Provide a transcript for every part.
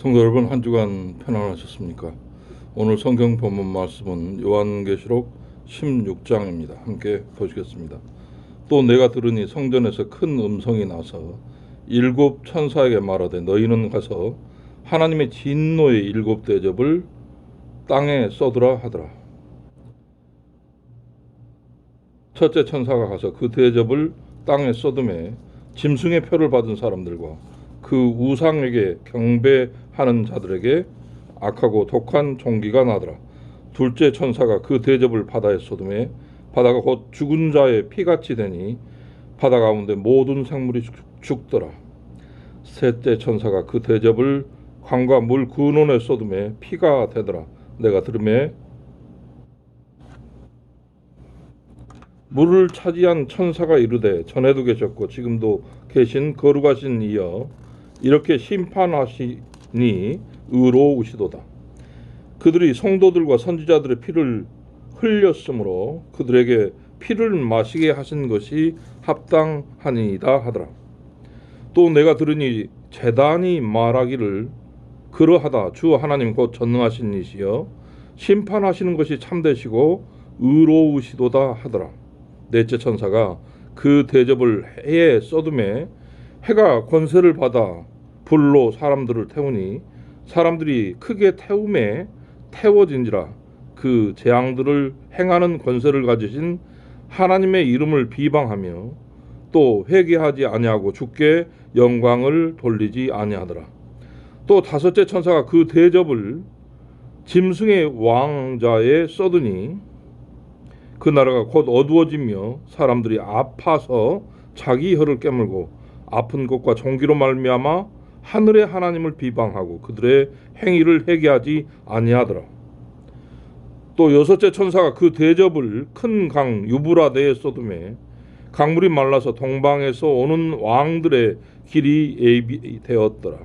성도 여러분, 한 주간 편안하셨습니까? 오늘 성경 본문 말씀은 요한계시록 16장입니다. 함께 보시겠습니다. 또 내가 들으니 성전에서 큰 음성이 나서 일곱 천사에게 말하되 너희는 가서 하나님의 진노의 일곱 대접을 땅에 쏟으라 하더라. 첫째 천사가 가서 그 대접을 땅에 쏟음에 짐승의 표를 받은 사람들과 그 우상에게 경배하는 자들에게 악하고 독한 종기가 나더라. 둘째 천사가 그 대접을 바다에 쏟음에 바다가 곧 죽은 자의 피같이 되니 바다 가운데 모든 생물이 죽더라. 셋째 천사가 그 대접을 강과 물 근원에 쏟음에 피가 되더라. 내가 들음에 물을 차지한 천사가 이르되 전에도 계셨고 지금도 계신 거룩하신 이여 이렇게 심판하시니 의로우시도다. 그들이 성도들과 선지자들의 피를 흘렸으므로 그들에게 피를 마시게 하신 것이 합당하니이다 하더라. 또 내가 들으니 제단이 말하기를 그러하다. 주 하나님 곧 전능하신 이시여 심판하시는 것이 참되시고 의로우시도다 하더라. 넷째 천사가 그 대접을 해에 쏟음에 해가 권세를 받아 불로 사람들을 태우니 사람들이 크게 태움에 태워진지라. 그 재앙들을 행하는 권세를 가지신 하나님의 이름을 비방하며 또 회개하지 아니하고 주께 영광을 돌리지 아니하더라. 또 다섯째 천사가 그 대접을 짐승의 왕자에 쏟으니 그 나라가 곧 어두워지며 사람들이 아파서 자기 혀를 깨물고 아픈 것과 종기로 말미암아 하늘의 하나님을 비방하고 그들의 행위를 회개하지 아니하더라. 또 여섯째 천사가 그 대접을 큰 강 유브라데에 쏟음에 강물이 말라서 동방에서 오는 왕들의 길이 예비되었더라.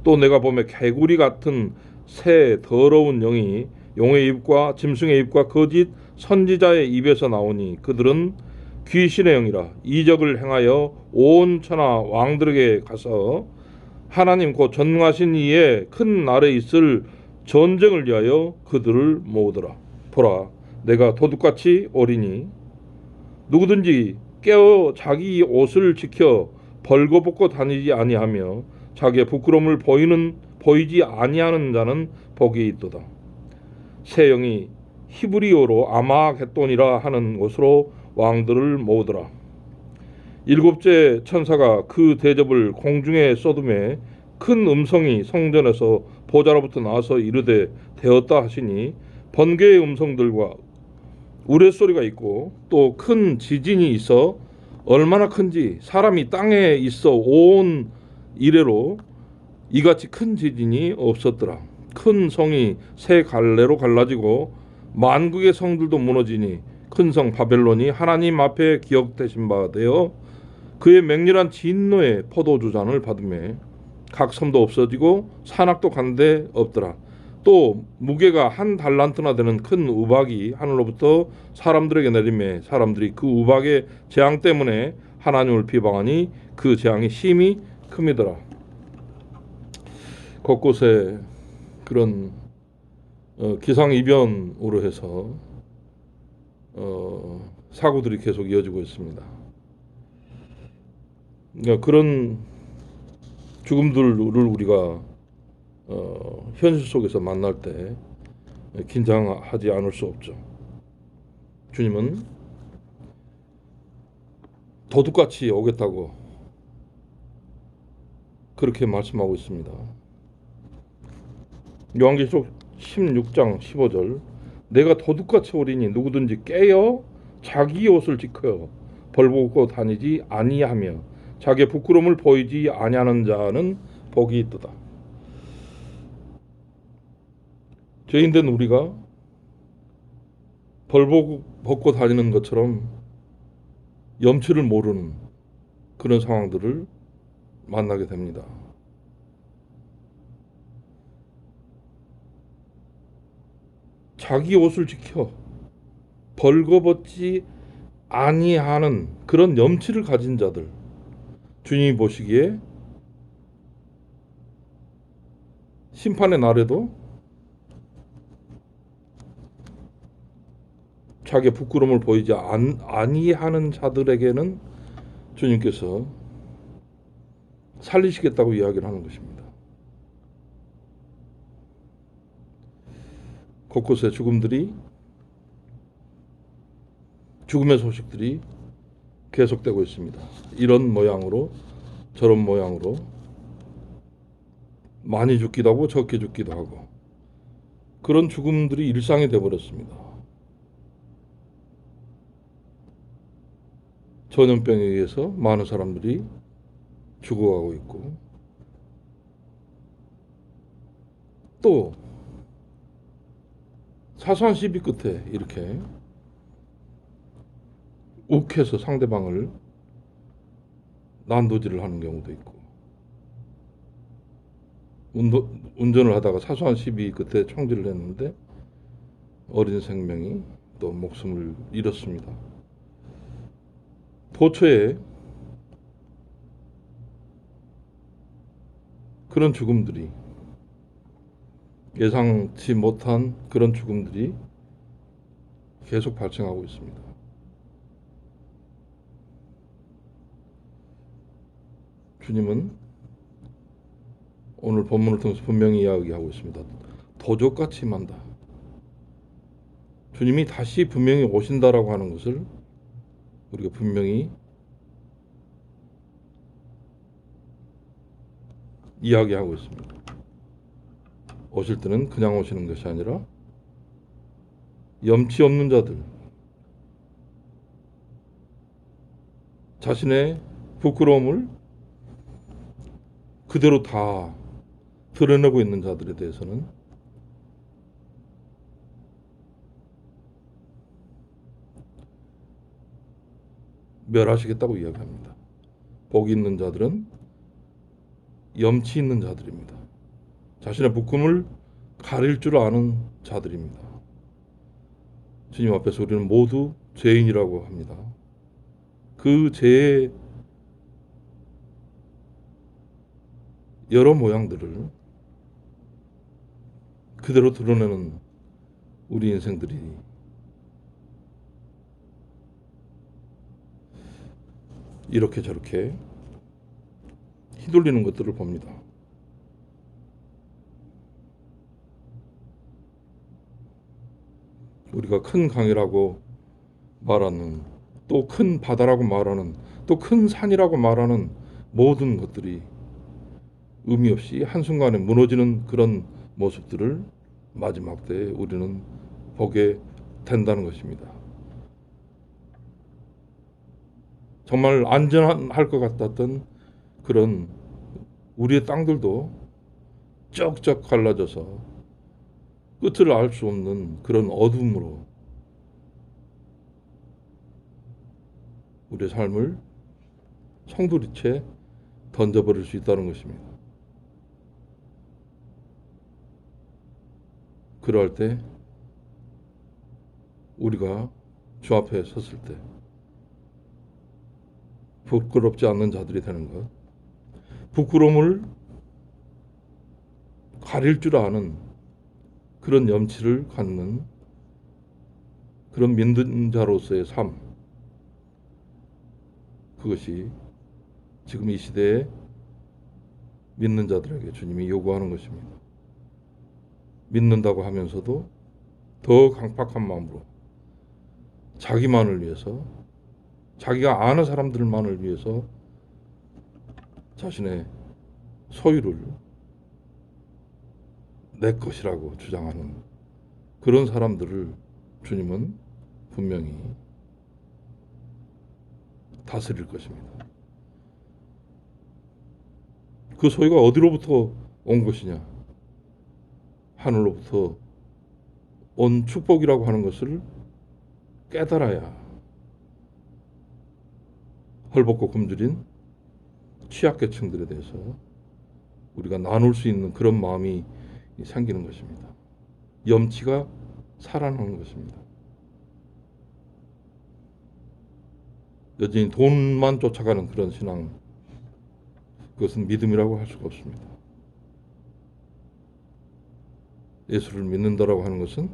또 내가 보매 개구리 같은 새 더러운 영이 용의 입과 짐승의 입과 거짓 선지자의 입에서 나오니 그들은 귀신의 영이라. 이적을 행하여 온 천하 왕들에게 가서 하나님 곧 전능하신 이의 큰 날에 있을 전쟁을 위하여 그들을 모으더라. 보라, 내가 도둑같이 오리니 누구든지 깨어 자기 옷을 지켜 벌거벗고 다니지 아니하며 자기의 부끄러움을 보이지 아니하는 자는 복이 있도다. 새 영이 히브리어로 아마겟돈이라 하는 곳으로 왕들을 모으더라. 일곱째 천사가 그 대접을 공중에 쏟음에 큰 음성이 성전에서 보좌로부터 나와서 이르되 되었다 하시니 번개의 음성들과 우레소리가 있고 또 큰 지진이 있어 얼마나 큰지 사람이 땅에 있어 온 이래로 이같이 큰 지진이 없었더라. 큰 성이 세 갈래로 갈라지고 만국의 성들도 무너지니 큰 성 바벨론이 하나님 앞에 기억되신 바 되어 그의 맹렬한 진노의 포도주잔을 받으매 각 섬도 없어지고 산악도 간데 없더라. 또 무게가 한 달란트나 되는 큰 우박이 하늘로부터 사람들에게 내리매 사람들이 그 우박의 재앙 때문에 하나님을 비방하니 그 재앙이 심히 큼이더라. 곳곳에 그런 기상이변으로 해서 사고들이 계속 이어지고 있습니다. 그러니까 그런 죽음들을 우리가 현실 속에서 만날 때 긴장하지 않을 수 없죠. 주님은 도둑같이 오겠다고 그렇게 말씀하고 있습니다. 요한계시록 16장 15절 내가 도둑같이 오리니 누구든지 깨어 자기 옷을 지켜 벌벗고 다니지 아니하며 자기의 부끄러움을 보이지 아니하는 자는 복이 있도다. 죄인된 우리가 벌벗고 다니는 것처럼 염치를 모르는 그런 상황들을 만나게 됩니다. 자기 옷을 지켜 벌거벗지 아니하는 그런 염치를 가진 자들, 주님이 보시기에 심판의 날에도 자기의 부끄러움을 보이지 아니하는 자들에게는 주님께서 살리시겠다고 이야기를 하는 것입니다. 곳곳에 죽음의 소식들이 계속되고 있습니다. 이런 모양으로 저런 모양으로 많이 죽기도 하고 적게 죽기도 하고 그런 죽음들이 일상이 되어버렸습니다. 전염병에 의해서 많은 사람들이 죽어가고 있고 또 사소한 시비 끝에 이렇게 욱해서 상대방을 난도질을 하는 경우도 있고 운전을 하다가 사소한 시비 끝에 총질을 했는데 어린 생명이 또 목숨을 잃었습니다. 도처에 그런 죽음들이 예상치 못한 그런 죽음들이 계속 발생하고 있습니다. 주님은 오늘 본문을 통해서 분명히 이야기하고 있습니다. 도적같이 임한다. 주님이 다시 분명히 오신다라고 하는 것을 우리가 분명히 이야기하고 있습니다. 오실 때는 그냥 오시는 것이 아니라 염치 없는 자들, 자신의 부끄러움을 그대로 다 드러내고 있는 자들에 대해서는 멸하시겠다고 이야기합니다. 복이 있는 자들은 염치 있는 자들입니다. 자신의 부끄러움을 가릴 줄 아는 자들입니다. 주님 앞에서 우리는 모두 죄인이라고 합니다. 그 죄의 여러 모양들을 그대로 드러내는 우리 인생들이 이렇게 저렇게 휘둘리는 것들을 봅니다. 우리가 큰 강이라고 말하는, 또 큰 바다라고 말하는, 또 큰 산이라고 말하는 모든 것들이 의미 없이 한순간에 무너지는 그런 모습들을 마지막 때에 우리는 보게 된다는 것입니다. 정말 안전할 것 같았던 그런 우리의 땅들도 쩍쩍 갈라져서 끝을 알 수 없는 그런 어둠으로 우리의 삶을 송두리째 던져버릴 수 있다는 것입니다. 그럴 때 우리가 주 앞에 섰을 때 부끄럽지 않는 자들이 되는 것, 부끄러움을 가릴 줄 아는 그런 염치를 갖는 그런 믿는 자로서의 삶, 그것이 지금 이 시대에 믿는 자들에게 주님이 요구하는 것입니다. 믿는다고 하면서도 더 강팍한 마음으로 자기만을 위해서, 자기가 아는 사람들만을 위해서 자신의 소유를 내 것이라고 주장하는 그런 사람들을 주님은 분명히 다스릴 것입니다. 그 소유가 어디로부터 온 것이냐? 하늘로부터 온 축복이라고 하는 것을 깨달아야 헐벗고 굶주린 취약계층들에 대해서 우리가 나눌 수 있는 그런 마음이 생기는 것입니다. 염치가 살아나는 것입니다. 여전히 돈만 쫓아가는 그런 신앙, 그것은 믿음이라고 할 수가 없습니다. 예수를 믿는다라고 하는 것은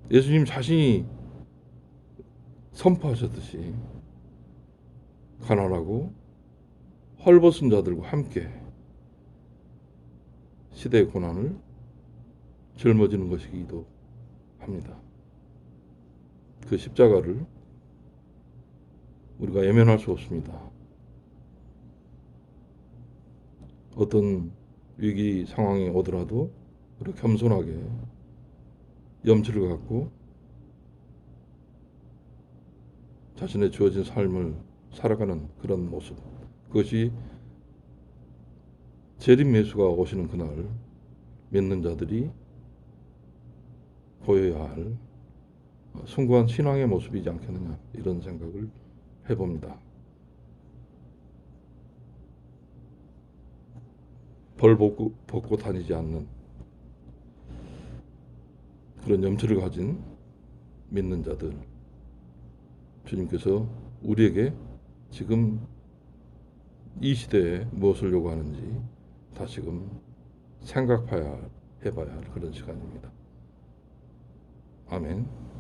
예수님 자신이 선포하셨듯이 가난하고 헐벗은 자들과 함께 시대의 고난을 짊어지는 것이기도 합니다. 그 십자가를 우리가 외면할 수 없습니다. 어떤 위기 상황이 오더라도 우리가 겸손하게 염치를 갖고 자신의 주어진 삶을 살아가는 그런 모습, 그것이 재림 예수가 오시는 그날 믿는 자들이 보여야 할 숭고한 신앙의 모습이지 않겠느냐, 이런 생각을 해봅니다. 벌 벗고 다니지 않는 그런 염치를 가진 믿는 자들, 주님께서 우리에게 지금 이 시대에 무엇을 요구하는지 다시금 해봐야 할 그런 시간입니다. 아멘.